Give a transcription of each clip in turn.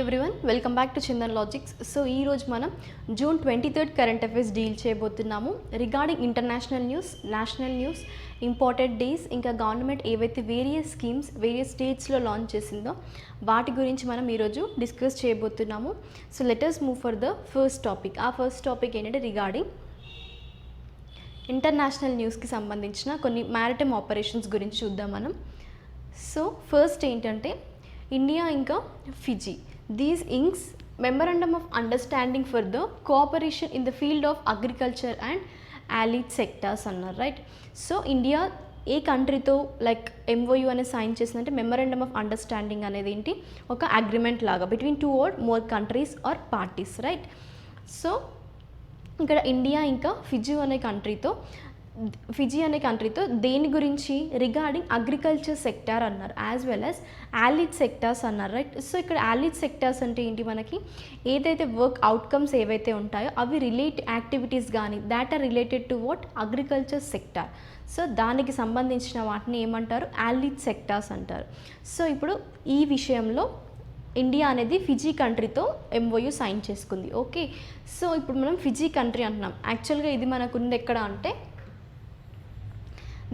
Everyone, welcome back to Chintan logics. So ఈరోజు మనం June 23 current affairs deal చేయబోతున్నాము. Regarding international news, national news, important days, ఇంకా government ఏవైతే various schemes various స్టేట్స్లో launch చేసిందో వాటి గురించి మనం ఈరోజు డిస్కస్ చేయబోతున్నాము. So let us move for the first topic. ఆ ఫస్ట్ టాపిక్ ఏంటంటే రిగార్డింగ్ ఇంటర్నేషనల్ న్యూస్కి సంబంధించిన కొన్ని మ్యారిటైమ్ ఆపరేషన్స్ గురించి చూద్దాం మనం. సో ఫస్ట్ ఏంటంటే ఇండియా ఇంకా Fiji these inks memorandum of understanding for the cooperation in the field of agriculture and allied sectors అన్నారు, రైట్. సో ఇండియా ఏ కంట్రీతో లైక్ MOU అనేది సైన్ చేసిందంటే మెమరాండమ్ ఆఫ్ అండర్స్టాండింగ్ అనేది ఏంటి, ఒక అగ్రిమెంట్ లాగా between 2 or more countries or parties, right. So ఇక్కడ ఇండియా ఇంకా ఫిజీ అనే కంట్రీతో దేని గురించి రిగార్డింగ్ అగ్రికల్చర్ సెక్టార్ అన్నారు, as well as allied sectors అన్నారు, రైట్. సో ఇక్కడ allied సెక్టార్స్ అంటే ఏంటి, మనకి ఏదైతే వర్క్ అవుట్కమ్స్ ఏవైతే ఉంటాయో అవి యాక్టివిటీస్ కానీ that are related to what agriculture sector. So దానికి సంబంధించిన వాటిని ఏమంటారు, allied సెక్టార్స్ అంటారు. సో ఇప్పుడు ఈ విషయంలో ఇండియా అనేది ఫిజీ కంట్రీతో MOU సైన్ చేసుకుంది, ఓకే. సో ఇప్పుడు మనం ఫిజీ కంట్రీ అంటున్నాం. యాక్చువల్గా ఇది మనకు ఉంది ఎక్కడ అంటే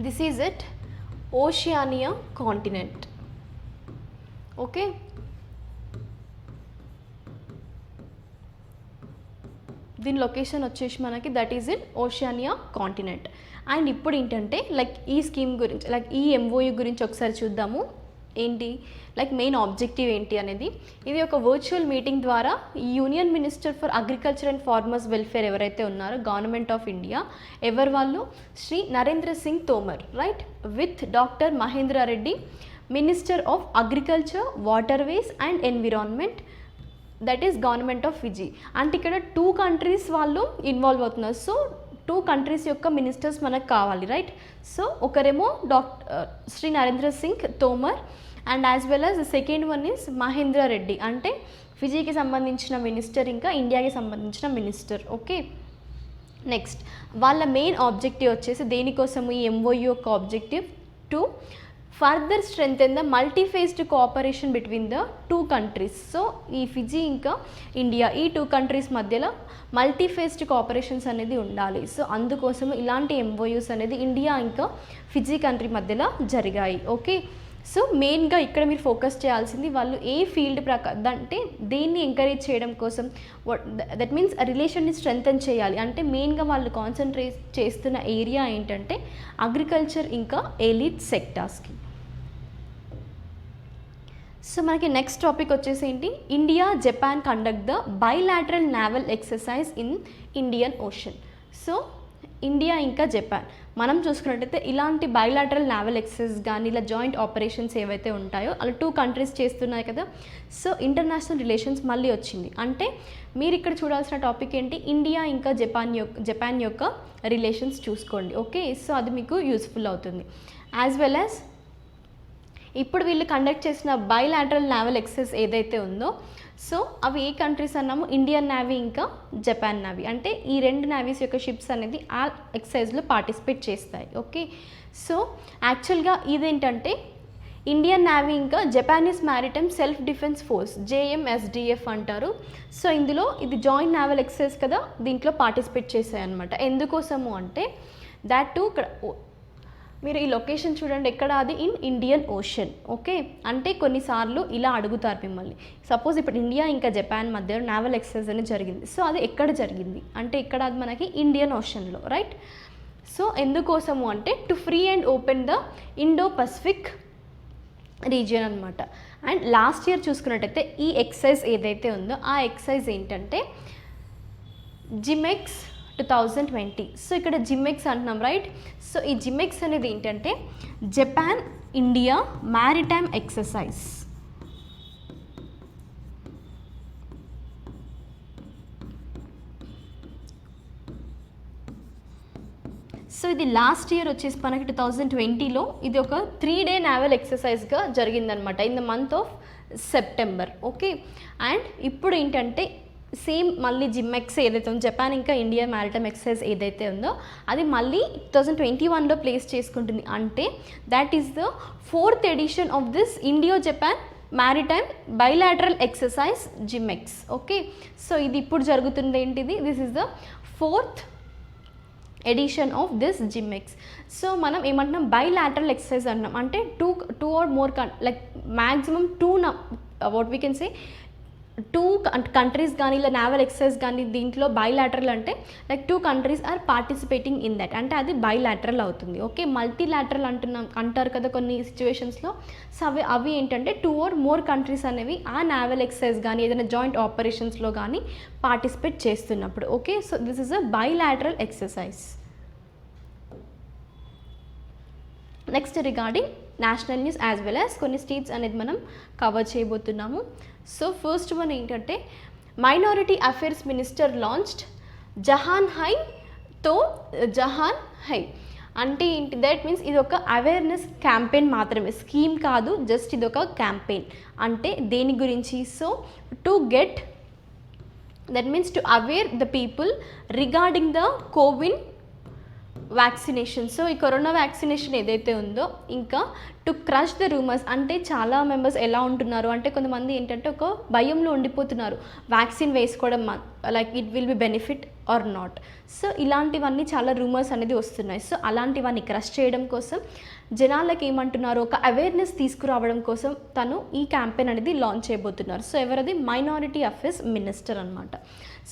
this is at Oceania continent, okay. దీని లొకేషన్ వచ్చేసి మనకి that is in Oceania continent. And ఇప్పుడు ఏంటంటే లైక్ ఈ స్కీమ్ గురించి లైక్ ఈ MOU గురించి ఒకసారి చూద్దాము. ఏంటి లైక్ మెయిన్ ఆబ్జెక్టివ్ ఏంటి అనేది, ఇది ఒక వర్చువల్ మీటింగ్ ద్వారా union minister for agriculture and farmers welfare ఎవరైతే ఉన్నారో గవర్నమెంట్ ఆఫ్ ఇండియా, ఎవరు వాళ్ళు, Shri Narendra Singh Tomar, right, with doctor Mahendra Reddy, minister of agriculture, waterways and environment, that is government of Fiji. అంటే ఇక్కడ 2 కంట్రీస్ వాళ్ళు ఇన్వాల్వ్ అవుతున్నారు. సో 2 కంట్రీస్ యొక్క మినిస్టర్స్ మనకు కావాలి, రైట్. సో ఒకరేమో Shri Narendra Singh Tomar and as well as second one is Mahendra Reddy, అంటే ఫిజీకి సంబంధించిన మినిస్టర్ ఇంకా ఇండియాకి సంబంధించిన మినిస్టర్, ఓకే. నెక్స్ట్ వాళ్ళ మెయిన్ ఆబ్జెక్టివ్ వచ్చేసి దేనికోసము ఈ MOU యొక్క objective to further strengthen the multifaceted cooperation between the 2 countries. So ఈ ఫిజీ ఇంకా ఇండియా ఈ 2 కంట్రీస్ మధ్యలో మల్టీఫేస్డ్ కోఆపరేషన్స్ అనేది ఉండాలి. సో అందుకోసము ఇలాంటి MOUs అనేది ఇండియా ఇంకా ఫిజీ కంట్రీ మధ్యలో జరిగాయి, ఓకే. సో మెయిన్గా ఇక్కడ మీరు ఫోకస్ చేయాల్సింది వాళ్ళు ఏ ఫీల్డ్ అంటే దేన్ని ఎంకరేజ్ చేయడం కోసం, దట్ మీన్స్ రిలేషన్ని స్ట్రెంగ్తెన్ చేయాలి అంటే మెయిన్గా వాళ్ళు కాన్సన్ట్రేట్ చేస్తున్న ఏరియా ఏంటంటే అగ్రికల్చర్ ఇంకా allied సెక్టార్స్కి. సో మనకి నెక్స్ట్ టాపిక్ వచ్చేసి ఏంటి, India Japan conduct the bilateral naval exercise in Indian Ocean. So India ఇంకా జపాన్ మనం చూసుకున్నట్టయితే ఇలాంటి బైలాటరల్ నావల్ ఎక్సర్సైజ్ కానీ ఇలా జాయింట్ ఆపరేషన్స్ ఏవైతే ఉంటాయో అలా 2 కంట్రీస్ చేస్తున్నాయి కదా. సో ఇంటర్నేషనల్ రిలేషన్స్ మళ్ళీ వచ్చింది అంటే మీరు ఇక్కడ చూడాల్సిన టాపిక్ ఏంటి, ఇండియా ఇంకా జపాన్ యొక్క రిలేషన్స్ చూసుకోండి, ఓకే. సో అది మీకు యూస్ఫుల్ అవుతుంది. యాజ్ వెల్ యాజ్ ఇప్పుడు వీళ్ళు కండక్ట్ చేసిన బైలాటరల్ నావల్ ఎక్సర్సైజ్ ఏదైతే ఉందో సో అవి ఏ కంట్రీస్ అన్నాము, ఇండియన్ నేవీ ఇంకా జపాన్ నేవీ, అంటే ఈ 2 నేవీస్ యొక్క షిప్స్ అనేది ఆ ఎక్సర్సైజ్లో పార్టిసిపేట్ చేస్తాయి, ఓకే. సో యాక్చువల్గా ఇదేంటంటే ఇండియన్ నేవీ ఇంకా Japanese maritime self defence force JMSDF అంటారు. సో ఇందులో ఇది జాయింట్ నావల్ ఎక్సర్సైజ్ కదా, దీంట్లో పార్టిసిపేట్ చేశాయి అనమాట. ఎందుకోసము అంటే దాట్ టు ఇక్కడ మీరు ఈ లొకేషన్ చూడండి ఎక్కడ, అది ఇన్ ఇండియన్ ఓషన్, ఓకే. అంటే కొన్నిసార్లు ఇలా అడుగుతారు మిమ్మల్ని, సపోజ్ ఇప్పుడు ఇండియా ఇంకా జపాన్ మధ్య నావల్ ఎక్సర్సైజ్ అనేది జరిగింది. సో అది ఎక్కడ జరిగింది అంటే ఇక్కడ అది మనకి ఇండియన్ ఓషన్లో, రైట్. సో ఎందుకోసము అంటే to free and open the Indo Pacific region అనమాట. అండ్ లాస్ట్ ఇయర్ చూసుకున్నట్టయితే ఈ ఎక్సర్సైజ్ ఏదైతే ఉందో ఆ ఎక్సర్సైజ్ ఏంటంటే జిమెక్స్ 2020. సో ఇక్కడ జిమెక్స్ అంటున్నాం, రైట్. సో ఈ జిమెక్స్ అనేది ఏంటంటే Japan India maritime exercise. So ఇది లాస్ట్ ఇయర్ వచ్చేసి మనకి 2020లో ఇది ఒక 3-day నావల్ ఎక్సర్సైజ్గా జరిగిందనమాట in the month of September, okay. And ఇప్పుడు ఏంటంటే సేమ్ మళ్ళీ జిమెక్స్ ఏదైతే ఉందో జపాన్ ఇంకా ఇండియా మ్యారిటైమ్ ఎక్సర్సైజ్ ఏదైతే ఉందో అది మళ్ళీ 2021లో ప్లేస్ చేసుకుంటుంది. అంటే that is the 4th edition of this Indo Japan maritime bilateral exercise JIMEX. Okay, so ఇది ఇప్పుడు జరుగుతుంది ఏంటిది, this is the 4th edition of this JIMEX. So మనం ఏమంటున్నాం, బైలాటరల్ ఎక్సర్సైజ్ అంటున్నాం, అంటే two or more like maximum what we can say 2 countries కానీ ఇలా నావల్ ఎక్సర్సైజ్ కానీ దీంట్లో బైలాటరల్ అంటే like 2 countries are participating in that, అంటే అది బైలాటరల్ అవుతుంది. ఓకే, మల్టీలాటరల్ అంటారు కదా కొన్ని సిచ్యువేషన్స్లో. సో అవి ఏంటంటే 2 or more కంట్రీస్ అనేవి ఆ నావల్ ఎక్సర్సైజ్ కానీ ఏదైనా జాయింట్ ఆపరేషన్స్లో కానీ పార్టిసిపేట్ చేస్తున్నప్పుడు. Okay, so this is a bilateral exercise. Next regarding national news as well as కొన్ని స్టేట్స్ అనేది మనం కవర్ చేయబోతున్నాము. సో ఫస్ట్ వన్ ఏంటంటే, minority affairs minister launched Jahan high అంటే ఏంటి, దట్ మీన్స్ ఇది ఒక అవేర్నెస్ క్యాంపెయిన్ మాత్రమే, స్కీమ్ కాదు, జస్ట్ ఇది ఒక క్యాంపెయిన్. అంటే దేని గురించి, so to get that means to aware the people regarding the CoWIN vaccination. So ఈ కరోనా వ్యాక్సినేషన్ ఏదైతే ఉందో, ఇంకా టు క్రష్ ద రూమర్స్, అంటే చాలా మెంబర్స్ ఎలా ఉంటున్నారు అంటే కొంతమంది ఏంటంటే ఒక భయంలో ఉండిపోతున్నారు, వ్యాక్సిన్ వేసుకోవడం like it will be benefit are not. So ఇలాంటివన్నీ చాలా రూమర్స్ అనేది వస్తున్నాయి. సో అలాంటివన్నీ క్రష్ చేయడం కోసం జనాలకి ఏమంటున్నారు, ఒక అవేర్నెస్ తీసుకురావడం కోసం తను ఈ క్యాంపెయిన్ అనేది లాంచ్ చేయబోతున్నారు. సో ఎవరది, మైనారిటీ అఫేర్స్ మినిస్టర్ అనమాట.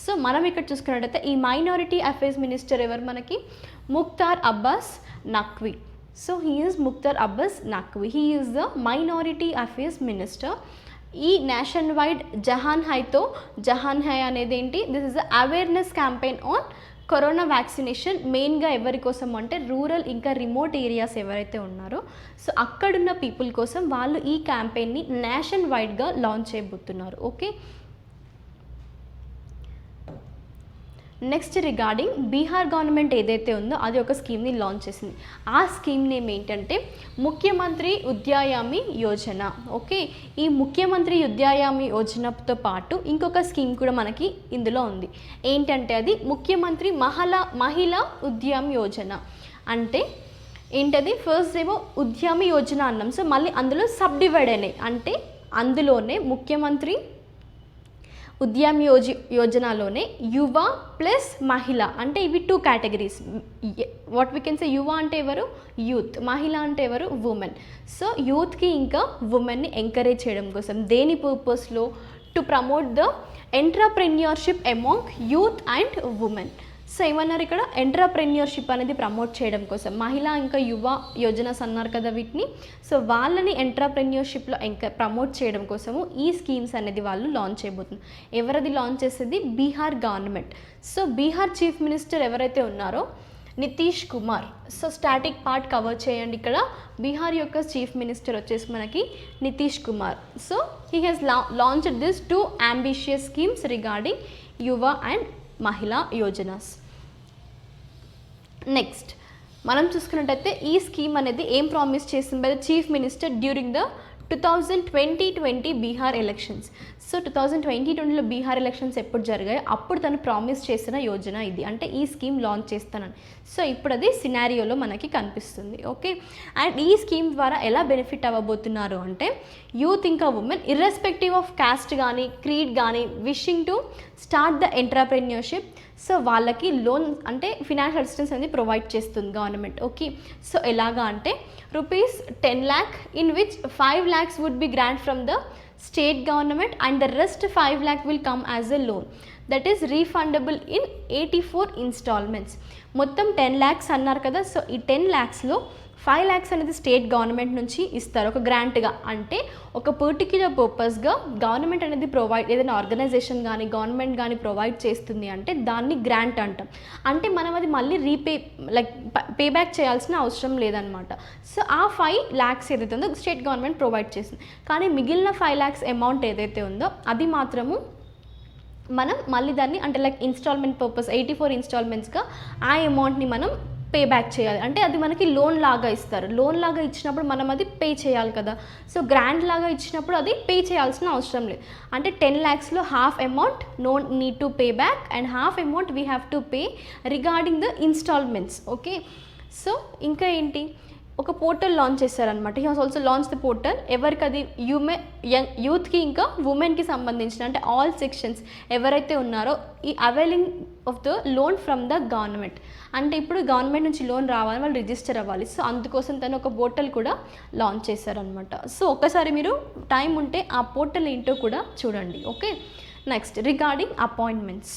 సో మనం ఇక్కడ చూసుకున్నట్టయితే ఈ మైనారిటీ అఫేర్స్ మినిస్టర్ ఎవరు మనకి, Mukhtar Abbas Naqvi. So he is Mukhtar Abbas Naqvi, he is the minority affairs minister. ఈ నేషన్ వైడ్ జహాన్ హై అనేది ఏంటి, this is the awareness campaign on corona vaccination. మెయిన్గా ఎవరి కోసం అంటే రూరల్ ఇంకా రిమోట్ ఏరియాస్ ఎవరైతే ఉన్నారో సో అక్కడున్న పీపుల్ కోసం వాళ్ళు ఈ క్యాంపెయిన్ని నేషన్ వైడ్గా లాంచ్ చేయబోతున్నారు. Okay, next regarding Bihar government ఏదైతే ఉందో అది ఒక స్కీమ్ని లాంచ్ చేసింది. ఆ స్కీమ్ నేమ్ ఏంటంటే ముఖ్యమంత్రి ఉద్యాయామి యోజన. ఓకే, ఈ ముఖ్యమంత్రి ఉద్యాయామి యోజనతో పాటు ఇంకొక స్కీమ్ కూడా మనకి ఇందులో ఉంది. ఏంటంటే అది ముఖ్యమంత్రి మహిళా ఉద్యమ్ యోజన. అంటే ఏంటది, ఫస్ట్ ఏమో ఉద్యమి యోజన అన్నాం, సో మళ్ళీ అందులో సబ్ డివైడ్ అయినాయి, అంటే అందులోనే ముఖ్యమంత్రి ఉద్యమ్ యోజనలోనే యువ ప్లస్ మహిళ, అంటే ఇవి 2 కేటగిరీస్. వాట్ వీ కెన్ సే, యువ అంటే ఎవరు, యూత్, మహిళ అంటే ఎవరు, ఉమెన్. సో యూత్కి ఇంకా ఉమెన్ని ఎంకరేజ్ చేయడం కోసం, దేని పర్పస్లో, to promote the entrepreneurship among youth and women. So ఏమన్నారు ఇక్కడ, ఎంటర్‌ప్రెన్యూర్‌షిప్ అనేది ప్రమోట్ చేయడం కోసం, మహిళా ఇంకా యువ యోజనస్ అన్నారు కదా వీటిని. సో వాళ్ళని ఎంటర్‌ప్రెన్యూర్‌షిప్లో ప్రమోట్ చేయడం కోసము ఈ స్కీమ్స్ అనేది వాళ్ళు లాంచ్ చేయబోతున్నారు. ఎవరది లాంచ్ చేసేది, Bihar government. So Bihar chief minister ఎవరైతే ఉన్నారో Nitish Kumar. So static part cover చేయండి. ఇక్కడ బీహార్ యొక్క చీఫ్ మినిస్టర్ వచ్చేసి మనకి Nitish Kumar. So he has launched this 2 ambitious schemes regarding యువ అండ్ మహిళా యోజనాస్. నెక్స్ట్ మనం చూసుకున్నట్టయితే ఈ స్కీమ్ అనేది ఏం ప్రామిస్ చేసింది by the chief minister during the 2020 Bihar elections. So 2020లో బీహార్ ఎలక్షన్స్ ఎప్పుడు జరిగాయో అప్పుడు తను ప్రామిస్ చేసిన యోజన ఇది, అంటే ఈ స్కీమ్ లాంచ్ చేస్తానని. సో ఇప్పుడు అది సినారియోలో మనకి కనిపిస్తుంది. ఓకే, అండ్ ఈ స్కీమ్ ద్వారా ఎలా బెనిఫిట్ అవ్వబోతున్నారు అంటే యూత్ ఇంకా ఉమెన్ ఇర్రెస్పెక్టివ్ ఆఫ్ కాస్ట్ కానీ క్రీడ్ కానీ wishing to start the entrepreneurship, so వాళ్ళకి లోన్ అంటే ఫినాన్షియల్ అసిస్టెన్స్ అనేది ప్రొవైడ్ చేస్తుంది గవర్నమెంట్. ఓకే, సో ఎలాగా అంటే ₹10 lakh in which 5 lakhs would be grant from the state government and the rest 5 lakh will come as a loan that is refundable in 84 installments. మొత్తం 10 lakhs అన్నారు కదా. So ఈ 10 lakhsలో 5 lakhs అనేది state government నుంచి ఇస్తారు ఒక గ్రాంట్గా, అంటే ఒక పర్టిక్యులర్ పర్పస్గా గవర్నమెంట్ అనేది ఏదైనా ఆర్గనైజేషన్ కానీ గవర్నమెంట్ కానీ ప్రొవైడ్ చేస్తుంది అంటే దాన్ని గ్రాంట్ అంటాం. అంటే మనం అది మళ్ళీ పే బ్యాక్ చేయాల్సిన అవసరం లేదనమాట. సో ఆ 5 lakhs ఏదైతే ఉందో స్టేట్ గవర్నమెంట్ ప్రొవైడ్ చేస్తుంది, కానీ మిగిలిన 5 lakhs అమౌంట్ ఏదైతే ఉందో అది మాత్రము మనం మళ్ళీ దాన్ని అంటే ఇన్స్టాల్మెంట్ పర్పస్ 84 ఇన్స్టాల్మెంట్స్గా ఆ అమౌంట్ని మనం పే బ్యాక్ చేయాలి. అంటే అది మనకి లోన్ లాగా ఇస్తారు, లోన్ లాగా ఇచ్చినప్పుడు మనం అది పే చేయాలి కదా. సో గ్రాంట్ లాగా ఇచ్చినప్పుడు అది పే చేయాల్సిన అవసరం లేదు. అంటే 10 lakhsలో half amount no need to pay back and half amount we have to pay regarding the installments. Okay, so ఇంకా ఏంటి, ఒక పోర్టల్ లాంచ్ చేశారనమాట. He has also launch the portal. ఎవరికి అది యూత్కి ఇంకా ఉమెన్కి సంబంధించిన, అంటే ఆల్ సెక్షన్స్ ఎవరైతే ఉన్నారో ఈ availing of the loan from the government, అంటే ఇప్పుడు గవర్నమెంట్ నుంచి లోన్ రావాలి, వాళ్ళు రిజిస్టర్ అవ్వాలి. సో అందుకోసం తను ఒక పోర్టల్ కూడా లాంచ్ చేశారనమాట. సో ఒక్కసారి మీరు టైం ఉంటే ఆ పోర్టల్ ఏంటో కూడా చూడండి. Okay, next regarding appointments.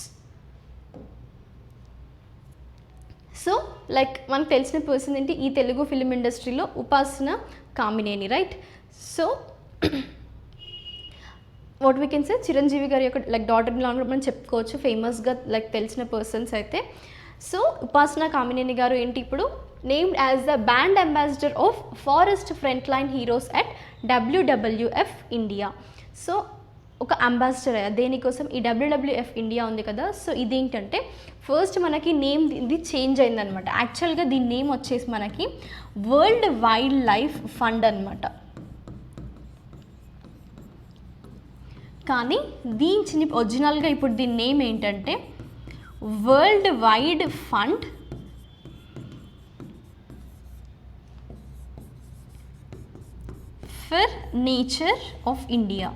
So like మనకు తెలిసిన పర్సన్ ఏంటి ఈ తెలుగు ఫిలిం ఇండస్ట్రీలో, ఉపాసన Kamineni, right. So what we can సే, చిరంజీవి గారి యొక్క లైక్ డాటర్ ఇన్ లా మనం చెప్పుకోవచ్చు, ఫేమస్గా లైక్ తెలిసిన పర్సన్స్ అయితే. సో ఉపాసన కామినేని గారు ఏంటి ఇప్పుడు named as the brand ambassador of forest front line heroes at WWF India. So ఒక అంబాసిడర్ అయ్యా దేనికోసం, ఈ WWF ఇండియా ఉంది కదా. సో ఇదేంటంటే ఫస్ట్ మనకి నేమ్ ఇది చేంజ్ అయిందనమాట. యాక్చువల్గా దీని నేమ్ వచ్చేసి మనకి వరల్డ్ వైల్డ్ లైఫ్ ఫండ్ అనమాట. కానీ దీని ఒరిజినల్గా ఇప్పుడు దీని నేమ్ ఏంటంటే world wide fund for nature of India.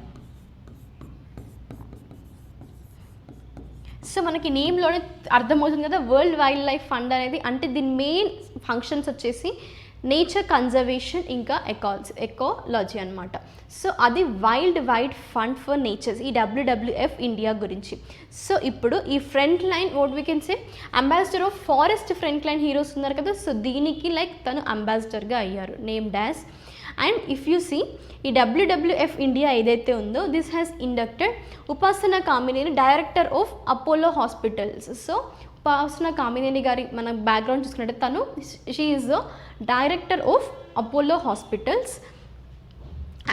So మనకి నేమ్లోనే అర్థమవుతుంది కదా వరల్డ్ వైల్డ్ లైఫ్ ఫండ్ అనేది, అంటే దీని మెయిన్ ఫంక్షన్స్ వచ్చేసి నేచర్ కన్జర్వేషన్ ఇంకా ఎకాలజీ అనమాట. సో అది వైడ్ ఫండ్ ఫర్ నేచర్స్, ఈ WWF ఇండియా గురించి. సో ఇప్పుడు ఈ front line what we can say ambassador of forest front line heroes ఉన్నారు కదా. సో దీనికి లైక్ తను అంబాసిడర్గా అయ్యారు, name dash. And if you see ఈ WWF ఇండియా ఏదైతే ఉందో this has inducted Upasana Kamineni director of Apollo hospitals. So Upasana Kamineni గారి మన బ్యాక్గ్రౌండ్ చూసుకున్నట్టు తను she is the director of Apollo hospitals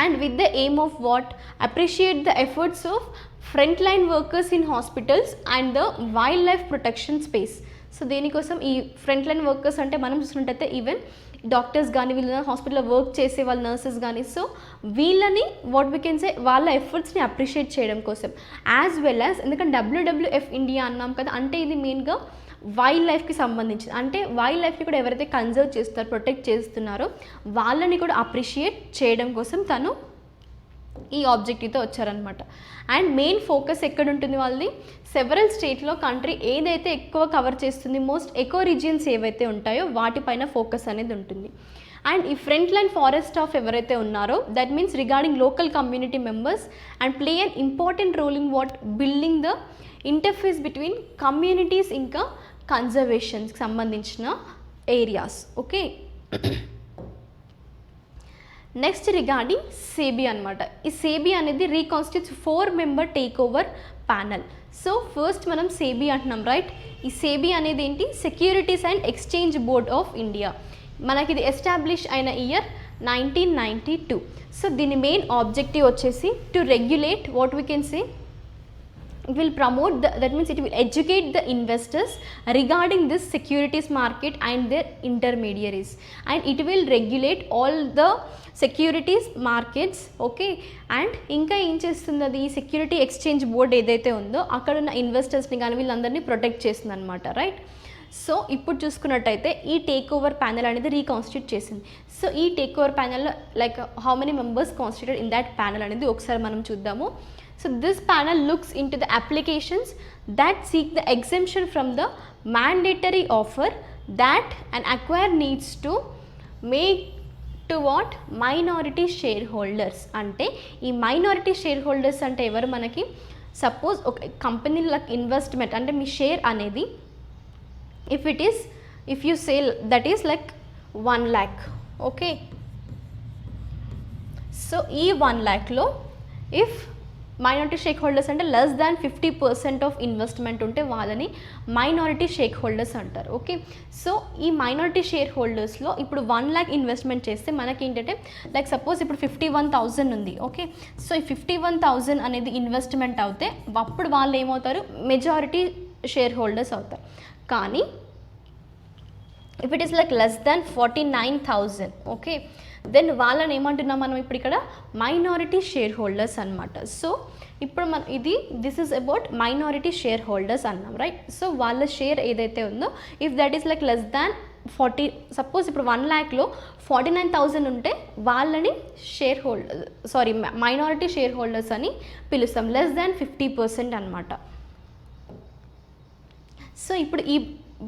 and with the aim of what appreciate the efforts of front line workers in hospitals and the wild life protection space. So దీనికోసం ఈ front line workers అంటే మనం చూసుకున్నట్టయితే even doctors కానీ వీళ్ళ హాస్పిటల్లో work చేసే వాళ్ళ నర్సెస్ కానీ, సో వీళ్ళని వాట్ వీ కెన్ సే వాళ్ళ ఎఫర్ట్స్ని అప్రిషియేట్ చేయడం కోసం యాజ్ వెల్ యాజ్, ఎందుకంటే WWF ఇండియా అన్నాం కదా, అంటే ఇది మెయిన్గా వైల్డ్ లైఫ్కి సంబంధించింది. అంటే వైల్డ్ లైఫ్ని కూడా ఎవరైతే కన్జర్వ్ చేస్తారో ప్రొటెక్ట్ చేస్తున్నారో వాళ్ళని కూడా అప్రిషియేట్ చేయడం కోసం తను ఈ ఆబ్జెక్టివ్తో వచ్చారనమాట. అండ్ మెయిన్ ఫోకస్ ఎక్కడ ఉంటుంది వాళ్ళది, సెవరల్ స్టేట్లో కంట్రీ ఏదైతే ఎక్కువ కవర్ చేస్తుంది, మోస్ట్ ఎకో రీజియన్స్ ఏవైతే ఉంటాయో వాటిపైన ఫోకస్ అనేది ఉంటుంది. అండ్ ఈ ఫ్రంట్ లైన్ ఫారెస్ట్ స్టాఫ్ ఎవరైతే ఉన్నారో that means regarding local community members and play an important role in what building the interface between communities ఇంకా కన్జర్వేషన్స్కి సంబంధించిన areas. Okay, next regarding SEBI అనమాట. ఈ సేబీ అనేది reconstitutes 4 member take over panel. So first మనం SEBI అంటున్నాం, right. ఈ SEBI అనేది ఏంటి, securities and exchange board of India. మనకి ఇది ఎస్టాబ్లిష్ అయిన ఇయర్ 1992. సో దీని మెయిన్ ఆబ్జెక్టివ్ వచ్చేసి to regulate what we can say, it will promote that means it will educate the investors regarding this securities market and their intermediaries, and it will regulate all the securities markets. Okay, and ఇంకా ఏం చేస్తుంది అది security exchange board ఏదైతే ఉందో అక్కడ ఉన్న ఇన్వెస్టర్స్ని కానీ వీళ్ళందరినీ ప్రొటెక్ట్ చేస్తుంది అనమాట, రైట్. సో ఇప్పుడు చూసుకున్నట్టయితే ఈ టేక్ ఓవర్ ప్యానెల్ అనేది రీకాన్స్టిట్యూట్ చేసింది. సో ఈ టేక్ ఓవర్ ప్యానెల్లో like how many members constituted in that panel అనేది ఒకసారి మనం చూద్దాము. So this panel looks into the applications that seek the exemption from the mandatory offer that an acquirer needs to make to what minority shareholders. అంటే ఈ minority shareholders అంటే ఎవరు, మనకి suppose ఒక కంపెనీ లైక్ ఇన్వెస్ట్మెంట్ అంటే మీ share అనేది if you sell that is like 1 lakh. Okay, so ఈ 1 lakhలో if minority Sheikh holders అంటే లెస్ దాన్ 50% ఆఫ్ ఇన్వెస్ట్మెంట్ ఉంటే వాళ్ళని మైనారిటీ షేక్ హోల్డర్స్ అంటారు. ఓకే, సో ఈ మైనారిటీ షేర్ హోల్డర్స్లో ఇప్పుడు 1 lakh ఇన్వెస్ట్మెంట్ చేస్తే మనకి ఏంటంటే లైక్ సపోజ్ ఇప్పుడు 51,000 ఉంది. ఓకే, సో ఈ 51,000 అనేది ఇన్వెస్ట్మెంట్ అవుతే అప్పుడు వాళ్ళు ఏమవుతారు, మెజారిటీ షేర్ హోల్డర్స్ అవుతారు. కానీ if it is like less than 49,000, okay, then వాళ్ళని ఏమంటున్నాం మనం ఇప్పుడు ఇక్కడ మైనారిటీ షేర్ హోల్డర్స్ అనమాట. సో ఇప్పుడు మనం this is about minority share holders అన్నాం, రైట్. సో వాళ్ళ షేర్ ఏదైతే ఉందో if that is like less than suppose ఇప్పుడు 1 ల్యాక్లో 49,000 ఉంటే వాళ్ళని మైనారిటీ షేర్ హోల్డర్స్ అని పిలుస్తాం, లెస్ దాన్ 50% అనమాట. సో ఇప్పుడు ఈ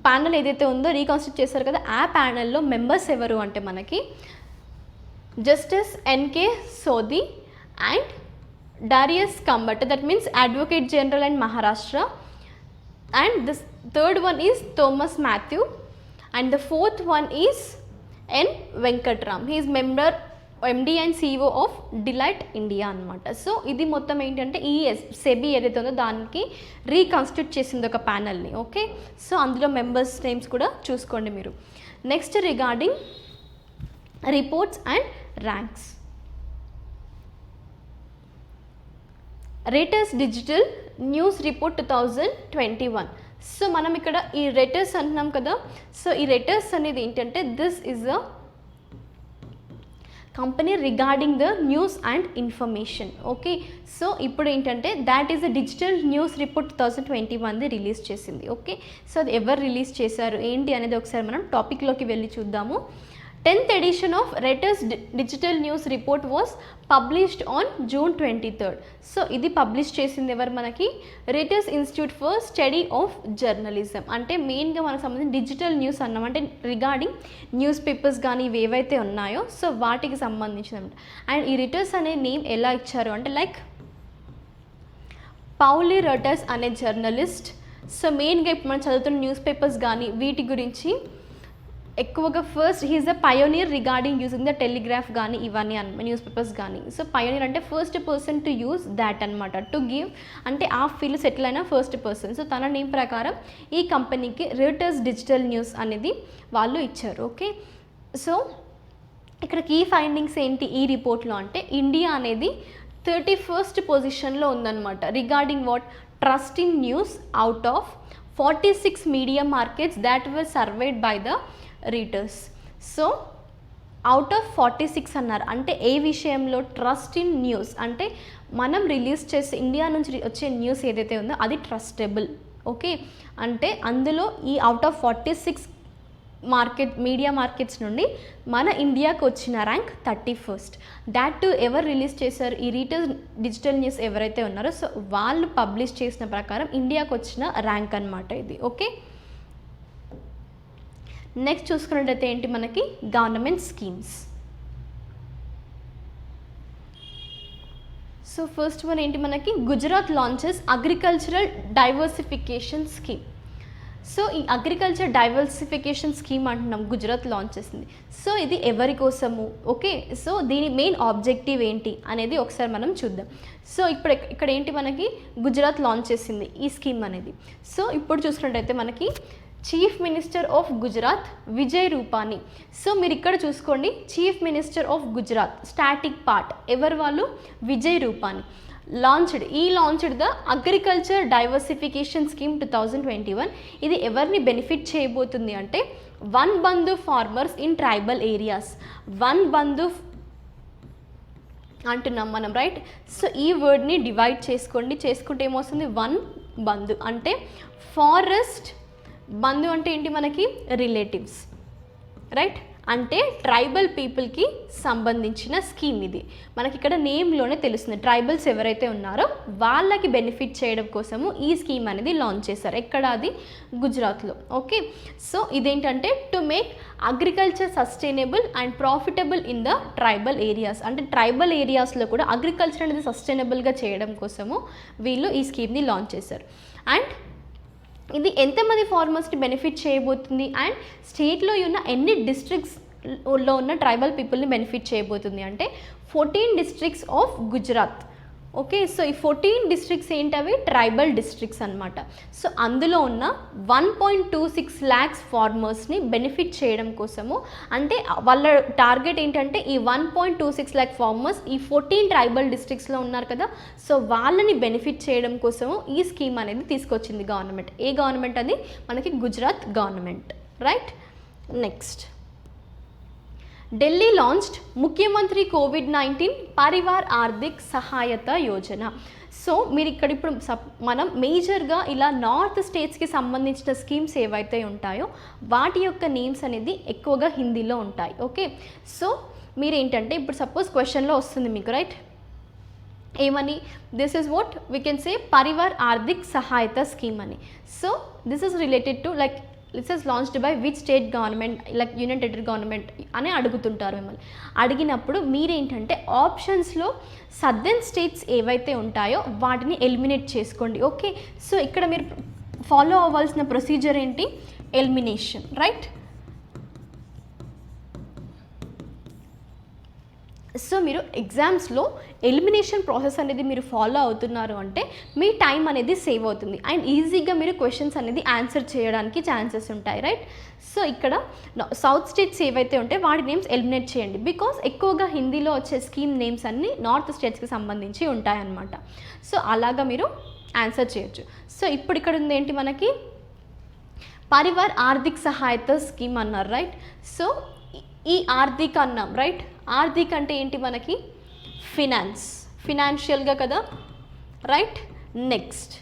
ప్యానల్ ఏదైతే ఉందో రీకాన్స్టిట్యూట్ చేశారు కదా, ఆ ప్యానల్లో మెంబర్స్ ఎవరు అంటే మనకి జస్టిస్ ఎన్కే సోది and Darius Kambata, that means Advocate General in Maharashtra, and the third one is Thomas Matthew, and the fourth one is N. Venkatram. He is member MD and CEO of Deloitte India అనమాట. So ఇది మొత్తం ఏంటంటే ఈ SEBI ఏదైతే ఉందో దానికి reconstitute చేసింది ఒక ప్యానల్ని. ఓకే, సో అందులో మెంబర్స్ నేమ్స్ కూడా చూసుకోండి మీరు. Next regarding reports and ranks. Reuters digital news report 2021. So మనం ఇక్కడ ఈ రేటర్స్ అంటున్నాం కదా, సో ఈ రేటర్స్ అనేది ఏంటంటే this is a company regarding the news and information. Okay, so ఇప్పుడు ఏంటంటే that is a digital news report 2021 release చేసింది. ఓకే, సో అది ఎవరు రిలీజ్ చేశారు ఏంటి అనేది ఒకసారి మనం టాపిక్లోకి వెళ్ళి చూద్దాము. 10th edition of Reuters Digital News Report was published on June 23rd. So ఇది పబ్లిష్ చేసింది ఎవరు మనకి Reuters Institute for Study of Journalism. అంటే మెయిన్గా మనకు సంబంధించిన డిజిటల్ న్యూస్ అన్నాం అంటే రిగార్డింగ్ న్యూస్ పేపర్స్ కానీ ఇవి ఏవైతే ఉన్నాయో సో వాటికి సంబంధించిన. అండ్ ఈ రిటర్స్ అనే నేమ్ ఎలా ఇచ్చారు అంటే లైక్ పౌలీ రటర్స్ అనే జర్నలిస్ట్. సో మెయిన్గా ఇప్పుడు మనం చదువుతున్న న్యూస్ పేపర్స్ కానీ వీటి గురించి ఎక్కువగా first he is the pioneer regarding using the telegraph కానీ ఇవన్నీ న్యూస్ పేపర్స్ కానీ. సో పయోనియర్ అంటే first person to use that అనమాట, టు గివ్ అంటే ఆ ఫీల్డ్ సెటిల్ అయిన ఫస్ట్ పర్సన్. సో తన నేమ్ ప్రకారం ఈ కంపెనీకి రిటర్స్ డిజిటల్ న్యూస్ అనేది వాళ్ళు ఇచ్చారు. ఓకే, సో ఇక్కడ కీ ఫైండింగ్స్ ఏంటి ఈ రిపోర్ట్లో అంటే ఇండియా అనేది 31st పొజిషన్లో ఉందన్నమాట regarding what trust in news out of 46 media markets that were surveyed by the readers. So out of 46 అన్నారు అంటే ఏ విషయంలో ట్రస్ట్ ఇన్ న్యూస్ అంటే మనం రిలీజ్ చేసే ఇండియా నుంచి వచ్చే న్యూస్ ఏదైతే ఉందో అది ట్రస్టబుల్. ఓకే, అంటే అందులో ఈ అవుట్ ఆఫ్ 46 మీడియా మార్కెట్స్ నుండి మన ఇండియాకి వచ్చిన ర్యాంక్ 31st. దాట్ టు ఎవరు రిలీజ్ చేశారు ఈ రీటర్స్ డిజిటల్ న్యూస్ ఎవరైతే ఉన్నారో సో వాళ్ళు పబ్లిష్ చేసిన ప్రకారం ఇండియాకి వచ్చిన ర్యాంక్ అనమాట ఇది. ఓకే, నెక్స్ట్ చూసుకున్నట్టయితే ఏంటి మనకి government schemes. So first one ఏంటి మనకి Gujarat launches agricultural diversification scheme. So ఈ అగ్రికల్చర్ డైవర్సిఫికేషన్ స్కీమ్ అంటున్నాం గుజరాత్ లాంచ్ చేసింది. సో ఇది ఎవరి కోసము, ఓకే, సో దీని మెయిన్ ఆబ్జెక్టివ్ ఏంటి అనేది ఒకసారి మనం చూద్దాం. సో ఇక్కడ ఏంటి మనకి గుజరాత్ లాంచ్ చేసింది ఈ స్కీమ్ అనేది. సో ఇప్పుడు చూసుకున్నట్టయితే మనకి chief minister of Gujarat Vijay Rupani. So మీరు ఇక్కడ చూసుకోండి chief minister of Gujarat static part ఎవరు వాళ్ళు Vijay Rupani launched the agriculture diversification scheme 2021. ఇది ఎవరిని బెనిఫిట్ చేయబోతుంది అంటే Van Bandhu farmers in tribal areas. Van Bandhu అంటున్నాం మనం రైట్. సో ఈ వర్డ్ని డివైడ్ చేసుకుంటే ఏమొస్తుంది వన్ బంధు అంటే ఫారెస్ట్ బంధు అంటే ఏంటి మనకి రిలేటివ్స్ రైట్, అంటే ట్రైబల్ పీపుల్కి సంబంధించిన స్కీమ్ ఇది. మనకి ఇక్కడ నేమ్లోనే తెలుస్తుంది ట్రైబల్స్ ఎవరైతే ఉన్నారో వాళ్ళకి బెనిఫిట్ చేయడం కోసము ఈ స్కీమ్ అనేది లాంచ్ చేశారు. ఎక్కడ అది గుజరాత్లో. ఓకే, సో ఇదేంటంటే to make agriculture sustainable and profitable in the tribal areas. అంటే ట్రైబల్ ఏరియాస్లో కూడా అగ్రికల్చర్ అనేది సస్టైనబుల్గా చేయడం కోసము వీళ్ళు ఈ స్కీమ్ని లాంచ్ చేశారు. అండ్ ఇది ఎంతమంది ఫార్మర్స్ని బెనిఫిట్ చేయబోతుంది అండ్ స్టేట్లో ఉన్న ఎన్ని డిస్ట్రిక్ట్స్లో ఉన్న ట్రైబల్ పీపుల్ని బెనిఫిట్ చేయబోతుంది అంటే 14 districts of Gujarat. Okay, so ఈ 14 డిస్ట్రిక్ట్స్ ఏంటవి ట్రైబల్ డిస్ట్రిక్ట్స్ అనమాట. సో అందులో ఉన్న 1.26 lakhs ఫార్మర్స్ని బెనిఫిట్ చేయడం కోసము అంటే వాళ్ళ టార్గెట్ ఏంటంటే ఈ 1.26 lakh ఫార్మర్స్ ఈ 14 ట్రైబల్ డిస్ట్రిక్ట్స్లో ఉన్నారు కదా సో వాళ్ళని బెనిఫిట్ చేయడం కోసము ఈ స్కీమ్ అనేది తీసుకొచ్చింది గవర్నమెంట్. ఏ గవర్నమెంట్ అది మనకి Gujarat government right. Next Delhi launched ముఖ్యమంత్రి కోవిడ్-19 పరివార్ ఆర్థిక్ సహాయత యోజన. సో మీరు ఇక్కడ ఇప్పుడు మనం మేజర్గా ఇలా నార్త్ స్టేట్స్కి సంబంధించిన స్కీమ్స్ ఏవైతే ఉంటాయో వాటి యొక్క నేమ్స్ అనేది ఎక్కువగా హిందీలో ఉంటాయి. ఓకే, సో మీరేంటంటే ఇప్పుడు సపోజ్ క్వశ్చన్లో వస్తుంది మీకు, రైట్, ఏమని, this is what we can say Parivar Arthik Sahayata scheme అని. So this is related to like this is launched by which state government, like union territory government అని అడుగుతుంటారు మిమ్మల్ని. అడిగినప్పుడు మీరేంటంటే ఆప్షన్స్లో సదర్న్ స్టేట్స్ ఏవైతే ఉంటాయో వాటిని ఎలిమినేట్ చేసుకోండి. ఓకే, సో ఇక్కడ మీరు ఫాలో అవ్వాల్సిన ప్రొసీజర్ ఏంటి, ఎలిమినేషన్, రైట్. సో మీరు ఎగ్జామ్స్లో ఎలిమినేషన్ ప్రాసెస్ అనేది మీరు ఫాలో అవుతున్నారు అంటే మీ టైం అనేది సేవ్ అవుతుంది అండ్ ఈజీగా మీరు క్వశ్చన్స్ అనేది ఆన్సర్ చేయడానికి ఛాన్సెస్ ఉంటాయి, రైట్. సో ఇక్కడ సౌత్ స్టేట్స్ ఏవైతే ఉంటాయి వాటి నేమ్స్ ఎలిమినేట్ చేయండి, బికాస్ ఎక్కువగా హిందీలో వచ్చే స్కీమ్ నేమ్స్ అన్నీ నార్త్ స్టేట్స్కి సంబంధించి ఉంటాయన్నమాట. సో అలాగా మీరు ఆన్సర్ చేయొచ్చు. సో ఇప్పుడు ఇక్కడ ఉంది ఏంటి మనకి పరివార్ ఆర్థిక్ సహాయత స్కీమ్ అన్నారు, రైట్. సో ఈ ఆర్థిక్ అన్నాం, రైట్. ఆర్థిక్ అంటే ఏంటి మనకి ఫినాన్షియల్గా కదా, రైట్. నెక్స్ట్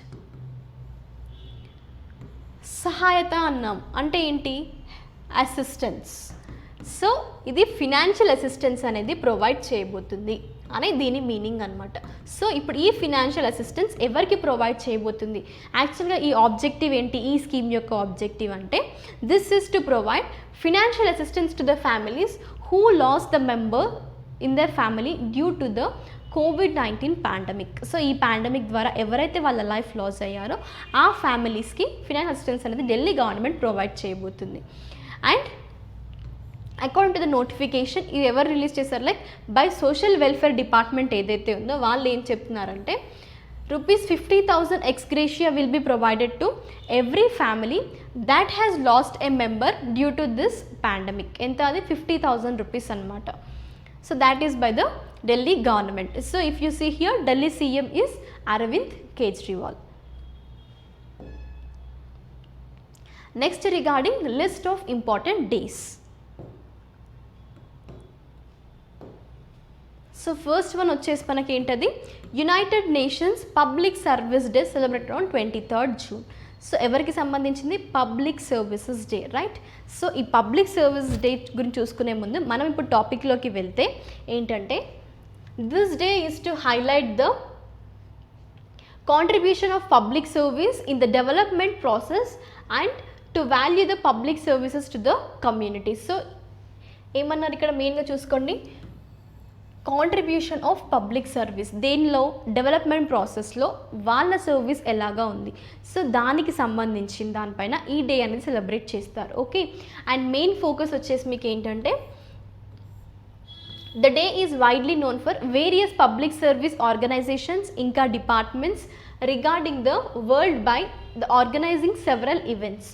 సహాయత అన్నాం అంటే ఏంటి, అసిస్టెన్స్. సో ఇది ఫినాన్షియల్ అసిస్టెన్స్ అనేది ప్రొవైడ్ చేయబోతుంది అని దీని మీనింగ్ అనమాట. సో ఇప్పుడు ఈ ఫినాన్షియల్ అసిస్టెన్స్ ఎవరికి ప్రొవైడ్ చేయబోతుంది, యాక్చువల్గా ఈ ఆబ్జెక్టివ్ ఏంటి, ఈ స్కీమ్ యొక్క ఆబ్జెక్టివ్ అంటే this is to provide financial assistance to the families who lost the member in their family due to the COVID-19 pandemic. So ఈ పాండమిక్ ద్వారా ఎవరైతే వాళ్ళ లైఫ్ లాస్ అయ్యారో ఆ ఫ్యామిలీస్కి ఫినాన్షియల్ అసిస్టెన్స్ అనేది ఢిల్లీ గవర్నమెంట్ ప్రొవైడ్ చేయబోతుంది. And according to the notification ఇది ఎవరు రిలీజ్ చేశారు, like by social welfare department ఏదైతే ఉందో వాళ్ళు ఏం చెప్తున్నారంటే ₹50,000 ex gratia will be provided to every family that has lost a member due to this pandemic. ఎంత అది ₹50,000 అన్నమాట. So that is by the Delhi government. So if you see here Delhi CM is Arvind Kejriwal. Next regarding list of important days. So first one వచ్చేసి మనకి ఏంటది, United Nations public service day celebrate on 23rd June. So ఎవరికి సంబంధించింది, public services day, right. So ఈ public service day గురించి చూసుకునే ముందు మనం ఇప్పుడు టాపిక్లోకి వెళ్తే ఏంటంటే this day is to highlight the contribution of public service in the development process and to value the public services to the community. So ఏమన్నారు ఇక్కడ మెయిన్గా చూసుకోండి, కాంట్రిబ్యూషన్ ఆఫ్ పబ్లిక్ సర్వీస్, దేనిలో, డెవలప్మెంట్ ప్రాసెస్లో వాళ్ళ సర్వీస్ ఎలాగా ఉంది, సో దానికి సంబంధించిన దానిపైన ఈ డే అనేది సెలబ్రేట్ చేస్తారు. ఓకే, అండ్ మెయిన్ ఫోకస్ వచ్చేసి మీకు ఏంటంటే the day is widely known for various public service organizations ఇంకా departments regarding the world by the organizing several events.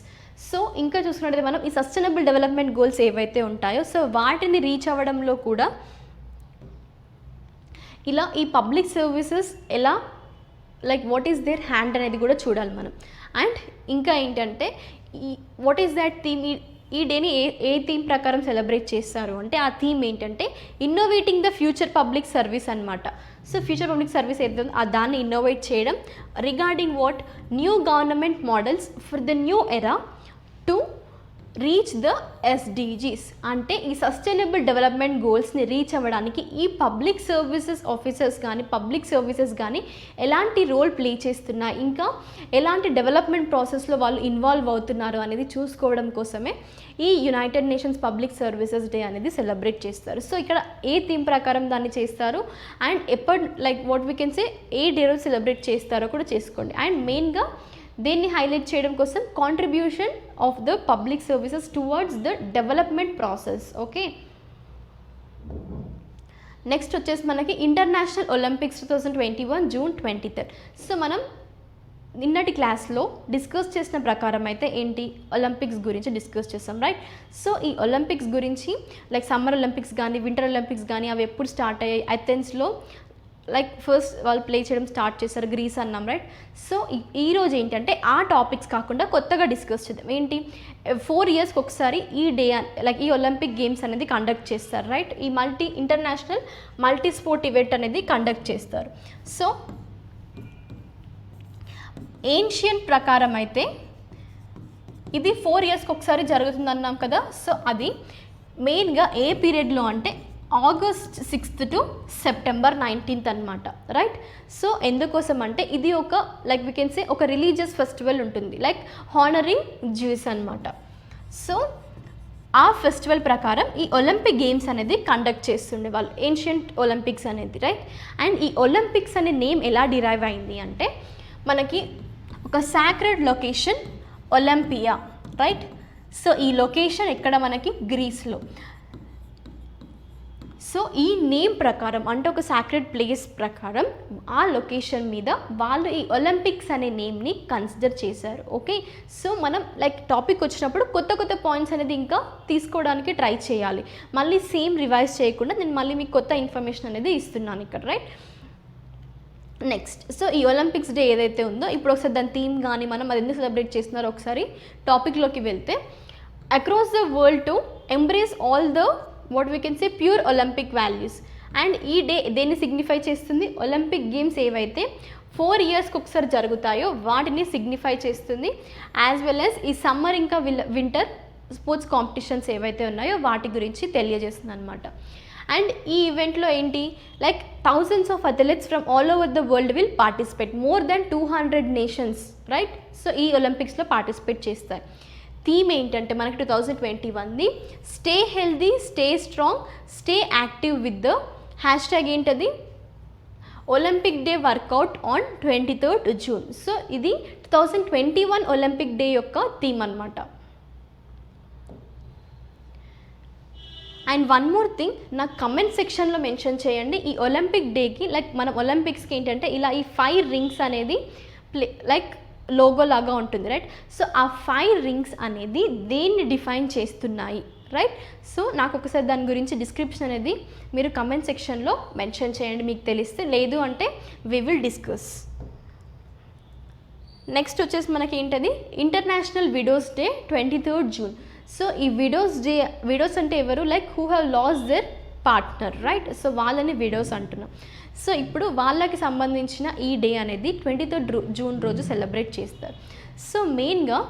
So ఇంకా చూసుకున్నట్లయితే మనం ఈ సస్టైనబుల్ డెవలప్మెంట్ గోల్స్ ఏవైతే ఉంటాయో సో వాటిని రీచ్ అవ్వడంలో కూడా ఇలా ఈ పబ్లిక్ సర్వీసెస్ ఎలా, like what is their hand అనేది కూడా చూడాలి మనం. అండ్ ఇంకా ఏంటంటే ఈ వాట్ ఈస్ దాట్ థీమ్, ఈ డేని ఏ థీమ్ ప్రకారం సెలబ్రేట్ చేస్తారు అంటే ఆ థీమ్ ఏంటంటే innovating the future public service అనమాట. సో ఫ్యూచర్ పబ్లిక్ సర్వీస్ ఏదైతే ఆ దాన్ని ఇన్నోవేట్ చేయడం regarding what, new government models for the new era to reach the SDGs. అంటే ఈ సస్టైనబుల్ డెవలప్మెంట్ గోల్స్ని రీచ్ అవ్వడానికి ఈ పబ్లిక్ సర్వీసెస్ ఆఫీసర్స్ కానీ పబ్లిక్ సర్వీసెస్ కానీ ఎలాంటి రోల్ ప్లే చేస్తున్నాయి, ఇంకా ఎలాంటి డెవలప్మెంట్ ప్రాసెస్లో వాళ్ళు ఇన్వాల్వ్ అవుతున్నారు అనేది చూసుకోవడం కోసమే ఈ United Nations public services day అనేది సెలబ్రేట్ చేస్తారు. సో ఇక్కడ ఏ థీమ్ ప్రకారం దాన్ని చేస్తారు అండ్ ఎప్పుడు, like what we can say A day రోజు సెలబ్రేట్ చేస్తారో కూడా చేసుకోండి. అండ్ మెయిన్గా దీన్ని హైలైట్ చేయడం కోసం contribution of the public services towards the development process. Okay, next వచ్చేసి మనకి international Olympics 2021 June 23rd. So మనం నిన్నటి క్లాస్లో డిస్కస్ చేసిన ప్రకారం అయితే ఏంటి, ఒలింపిక్స్ గురించి డిస్కస్ చేస్తాం, రైట్. సో ఈ ఒలింపిక్స్ గురించి లైక్ సమ్మర్ ఒలింపిక్స్ కానీ వింటర్ ఒలింపిక్స్ కానీ అవి ఎప్పుడు స్టార్ట్ అయ్యాయి, అథెన్స్లో లైక్ ఫస్ట్ వాళ్ళు ప్లే చేయడం స్టార్ట్ చేస్తారు, గ్రీస్ అన్నాం రైట్. సో ఈరోజు ఏంటంటే ఆ టాపిక్స్ కాకుండా కొత్తగా డిస్కస్ చేద్దాం. ఏంటి 4 ఇయర్స్కి ఒకసారి ఈ డే లైక్ ఈ ఒలింపిక్ గేమ్స్ అనేది కండక్ట్ చేస్తారు రైట్. ఈ ఇంటర్నేషనల్ మల్టీ స్పోర్ట్ ఈవెంట్ అనేది కండక్ట్ చేస్తారు. సో ఏన్షియంట్ ప్రకారం అయితే ఇది 4 ఇయర్స్కి ఒకసారి జరుగుతుంది అన్నాం కదా. సో అది మెయిన్గా ఏ పీరియడ్లో అంటే August 6th to September 19th అనమాట రైట్. సో ఎందుకోసం అంటే ఇది ఒక లైక్ వీ కెన్ సే ఒక రిలీజియస్ ఫెస్టివల్ ఉంటుంది, లైక్ హానరింగ్ జ్యూస్ అనమాట. సో ఆ ఫెస్టివల్ ప్రకారం ఈ ఒలింపిక్ గేమ్స్ అనేది కండక్ట్ చేస్తుండే వాళ్ళు, ఏన్షియంట్ ఒలింపిక్స్ అనేది రైట్. అండ్ ఈ ఒలింపిక్స్ అనే నేమ్ ఎలా డిరైవ్ అయింది అంటే మనకి ఒక sacred location Olympia right. So ఈ లొకేషన్ ఎక్కడ మనకి గ్రీస్లో. సో ఈ నేమ్ ప్రకారం అంటే ఒక సాక్రెడ్ ప్లేస్ ప్రకారం ఆ లొకేషన్ మీద వాళ్ళు ఈ ఒలింపిక్స్ అనే నేమ్ని కన్సిడర్ చేశారు. ఓకే, సో మనం లైక్ టాపిక్ వచ్చినప్పుడు కొత్త కొత్త పాయింట్స్ అనేది ఇంకా తీసుకోవడానికి ట్రై చేయాలి. మళ్ళీ సేమ్ రివైజ్ చేయకుండా నేను మళ్ళీ మీకు కొత్త ఇన్ఫర్మేషన్ అనేది ఇస్తున్నాను ఇక్కడ రైట్. నెక్స్ట్, సో ఈ ఒలింపిక్స్ డే ఏదైతే ఉందో ఇప్పుడు ఒకసారి దాని థీమ్ కానీ మనం అది ఎందుకు సెలబ్రేట్ చేస్తున్నారో ఒకసారి టాపిక్లోకి వెళ్తే, across the world to embrace all the what we can say pure Olympic values. And ఈ డే దేన్ని సిగ్నిఫై చేస్తుంది, ఒలింపిక్ గేమ్స్ ఏవైతే 4 ఇయర్స్కి ఒకసారి జరుగుతాయో వాటిని సిగ్నిఫై చేస్తుంది. యాజ్ వెల్ యాజ్ ఈ సమ్మర్ ఇంకా వింటర్ స్పోర్ట్స్ కాంపిటీషన్స్ ఏవైతే ఉన్నాయో వాటి గురించి తెలియజేస్తుంది అనమాట. అండ్ ఈ ఈవెంట్లో ఏంటి like thousands of athletes from all over the world will participate, more than 200 nations right. So ఈ ఒలింపిక్స్లో పార్టిసిపేట్ చేస్తారు. థీమ్ ఏంటంటే మనకి 2021ది stay healthy, stay strong, stay active with the hashtag ఏంటది Olympic day workout on 23rd June. సో ఇది 2021 Olympic day యొక్క థీమ్ అనమాట. అండ్ వన్ మోర్ థింగ్, నాకు కమెంట్ సెక్షన్లో మెన్షన్ చేయండి ఈ ఒలింపిక్ డేకి లైక్ మనం ఒలింపిక్స్కి ఏంటంటే ఇలా ఈ 5 రింగ్స్ అనేది లైక్ లోగో లాగా ఉంటుంది రైట్. సో ఆ 5 రింగ్స్ అనేది దేన్ని డిఫైన్ చేస్తున్నాయి రైట్. సో నాకు ఒకసారి దాని గురించి డిస్క్రిప్షన్ అనేది మీరు కమెంట్ సెక్షన్లో మెన్షన్ చేయండి మీకు తెలిస్తే, లేదు అంటే వి విల్ డిస్కస్. నెక్స్ట్ వచ్చేసి మనకి ఏంటది international widows day 23rd June. So ఈ విడోస్ అంటే ఎవరు like who have lost their partner right. So వాళ్ళని విడోస్ అంటున్నాం. సో ఇప్పుడు వాళ్ళకి సంబంధించిన ఈ డే అనేది 23rd June రోజు సెలబ్రేట్ చేస్తారు. సో మెయిన్గా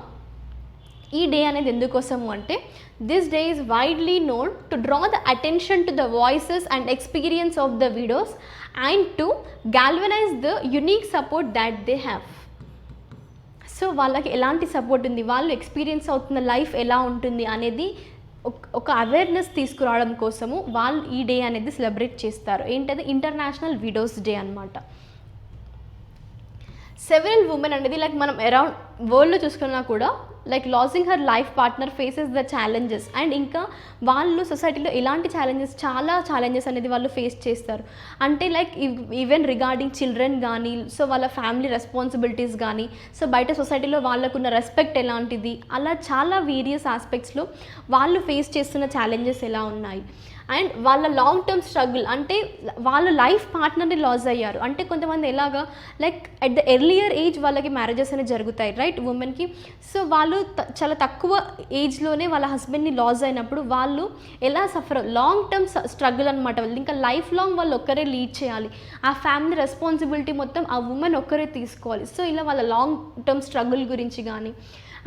ఈ డే అనేది ఎందుకోసము అంటే this day is widely known to draw the attention to the voices and experience of the widows and to galvanize the unique support that they have. So వాళ్ళకి ఎలాంటి support ఉంది, వాళ్ళు ఎక్స్పీరియన్స్ అవుతున్న లైఫ్ ఎలా ఉంటుంది అనేది ఒక అవేర్నెస్ తీసుకురావడం కోసము వాళ్ళు ఈ డే అనేది సెలబ్రేట్ చేస్తారు. ఏంటది ఇంటర్నేషనల్ విడోస్ డే అనమాట. సెవెరల్ ఉమెన్ అనేది లైక్ మనం అరౌండ్ వరల్డ్లో చూసుకున్నా కూడా like losing her life partner faces the challenges. And ఇంకా వాళ్ళు సొసైటీలో ఎలాంటి చాలా ఛాలెంజెస్ అనేది వాళ్ళు ఫేస్ చేస్తారు అంటే లైక్ ఈవెన్ రిగార్డింగ్ చిల్డ్రన్ కానీ, సో వాళ్ళ ఫ్యామిలీ రెస్పాన్సిబిలిటీస్ కానీ, సో బయట సొసైటీలో వాళ్ళకున్న రెస్పెక్ట్ ఎలాంటిది, అలా చాలా వేరియస్ ఆస్పెక్ట్స్లో వాళ్ళు ఫేస్ చేస్తున్న ఛాలెంజెస్ ఎలా ఉన్నాయి. అండ్ వాళ్ళ లాంగ్ టర్మ్ స్ట్రగుల్ అంటే వాళ్ళ లైఫ్ పార్ట్నర్ని లాస్ అయ్యారు అంటే కొంతమంది ఎలాగా like at the earlier age వాళ్ళకి మ్యారేజెస్ అనేవి జరుగుతాయి రైట్ ఉమెన్కి. సో వాళ్ళు చాలా తక్కువ ఏజ్లోనే వాళ్ళ హస్బెండ్ని లాస్ అయినప్పుడు వాళ్ళు ఎలా సఫర్, లాంగ్ టర్మ్ స్ట్రగుల్ అనమాట. వాళ్ళు ఇంకా లైఫ్ లాంగ్ వాళ్ళు ఒక్కరే లీడ్ చేయాలి, ఆ ఫ్యామిలీ రెస్పాన్సిబిలిటీ మొత్తం ఆ ఉమెన్ ఒక్కరే తీసుకోవాలి. సో ఇలా వాళ్ళ లాంగ్ టర్మ్ స్ట్రగుల్ గురించి కానీ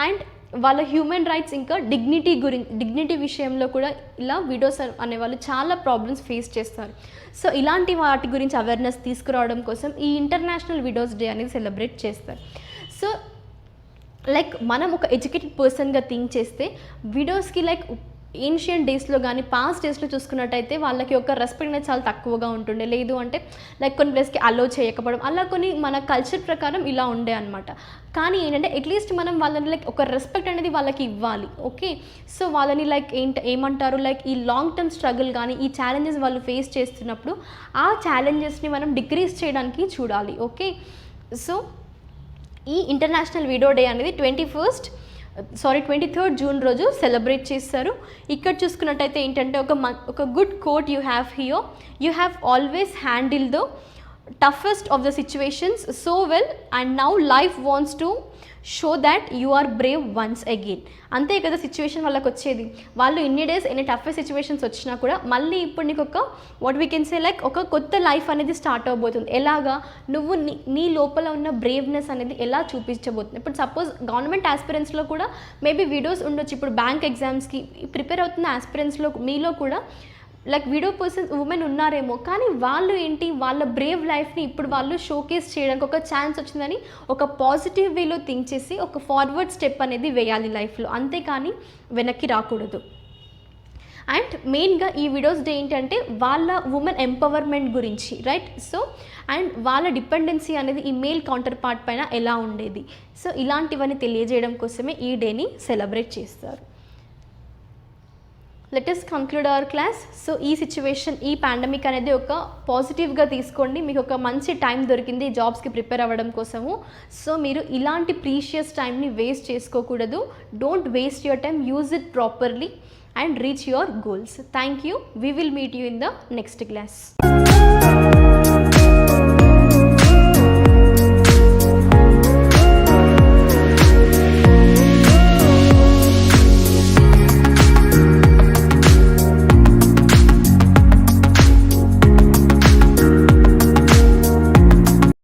అండ్ వాళ్ళ హ్యూమన్ రైట్స్ ఇంకా డిగ్నిటీ విషయంలో కూడా ఇలా విడోస్ అనేవాళ్ళు చాలా ప్రాబ్లమ్స్ ఫేస్ చేస్తారు. సో ఇలాంటి వాటి గురించి అవేర్నెస్ తీసుకురావడం కోసం ఈ ఇంటర్నేషనల్ విడోస్ డే అనేది సెలబ్రేట్ చేస్తారు. సో లైక్ మనం ఒక ఎడ్యుకేటెడ్ పర్సన్గా థింక్ చేస్తే విడోస్కి లైక్ ఏన్షియంట్ డేస్లో కానీ పాస్ట్ డేస్లో చూసుకున్నట్టయితే వాళ్ళకి ఒక రెస్పెక్ట్ అనేది చాలా తక్కువగా ఉంటుండే, లేదు అంటే లైక్ కొన్ని ప్లేస్కి అలో చేయకపోవడం, అలా కొన్ని మన కల్చర్ ప్రకారం ఇలా ఉండే అనమాట. కానీ ఏంటంటే అట్లీస్ట్ మనం వాళ్ళని లైక్ ఒక రెస్పెక్ట్ అనేది వాళ్ళకి ఇవ్వాలి. ఓకే, సో వాళ్ళని లైక్ ఏమంటారు లైక్ ఈ లాంగ్ టర్మ్ స్ట్రగుల్ కానీ ఈ ఛాలెంజెస్ వాళ్ళు ఫేస్ చేస్తున్నప్పుడు ఆ ఛాలెంజెస్ని మనం డిక్రీజ్ చేయడానికి చూడాలి. ఓకే, సో ఈ ఇంటర్నేషనల్ విడో డే అనేది 23rd June రోజు సెలబ్రేట్ చేస్తారు. ఇక్కడ చూసుకున్నట్టయితే ఏంటంటే ఒక good quote you have here, you have always handle the toughest of the situations so well, and now life wants to show that you are brave once again. అంతే కదా situation వాళ్ళకి వచ్చేది. వాళ్ళు ఇన్ని డేస్ ఎన్ని టఫెస్ట్ సిచ్యువేషన్స్ వచ్చినా కూడా మళ్ళీ ఇప్పుడు నీకు ఒక what we can say like ఒక కొత్త లైఫ్ అనేది స్టార్ట్ అవబోతుంది. ఎలాగా నువ్వు నీ లోపల ఉన్న బ్రేవ్నెస్ అనేది ఎలా చూపించబోతుంది. ఇప్పుడు సపోజ్ గవర్నమెంట్ ఆస్పిరెంట్స్లో కూడా మేబీ వీడియోస్ ఉండొచ్చు. ఇప్పుడు బ్యాంక్ ఎగ్జామ్స్కి ప్రిపేర్ అవుతున్న ఆస్పిరెంట్స్లో మీలో కూడా లైక్ విడో పర్సన్స్ ఉమెన్ ఉన్నారేమో, కానీ వాళ్ళు ఏంటి వాళ్ళ బ్రేవ్ లైఫ్ని ఇప్పుడు వాళ్ళు షోకేస్ చేయడానికి ఒక ఛాన్స్ వచ్చిందని ఒక పాజిటివ్ వేలో థింక్ చేసి ఒక ఫార్వర్డ్ స్టెప్ అనేది వేయాలి లైఫ్లో, అంతేకాని వెనక్కి రాకూడదు. అండ్ మెయిన్గా ఈ వీడియోస్ డే ఏంటంటే వాళ్ళ ఉమెన్ ఎంపవర్మెంట్ గురించి, రైట్? సో అండ్ వాళ్ళ డిపెండెన్సీ అనేది ఈ మేల్ కౌంటర్ పార్ట్ పైన ఎలా ఉండేది, సో ఇలాంటివన్నీ తెలియజేయడం కోసమే ఈ డేని సెలబ్రేట్ చేస్తారు. Let us conclude our class. So ఈ సిచ్యువేషన్, ఈ పాండమిక్ అనేది ఒక పాజిటివ్గా తీసుకోండి. మీకు ఒక మంచి టైం దొరికింది జాబ్స్కి ప్రిపేర్ అవ్వడం కోసము. సో మీరు ఇలాంటి ప్రీషియస్ టైంని వేస్ట్ చేసుకోకూడదు. Don't waste your time, use it properly and reach your goals. Thank you. We will meet you in the next class.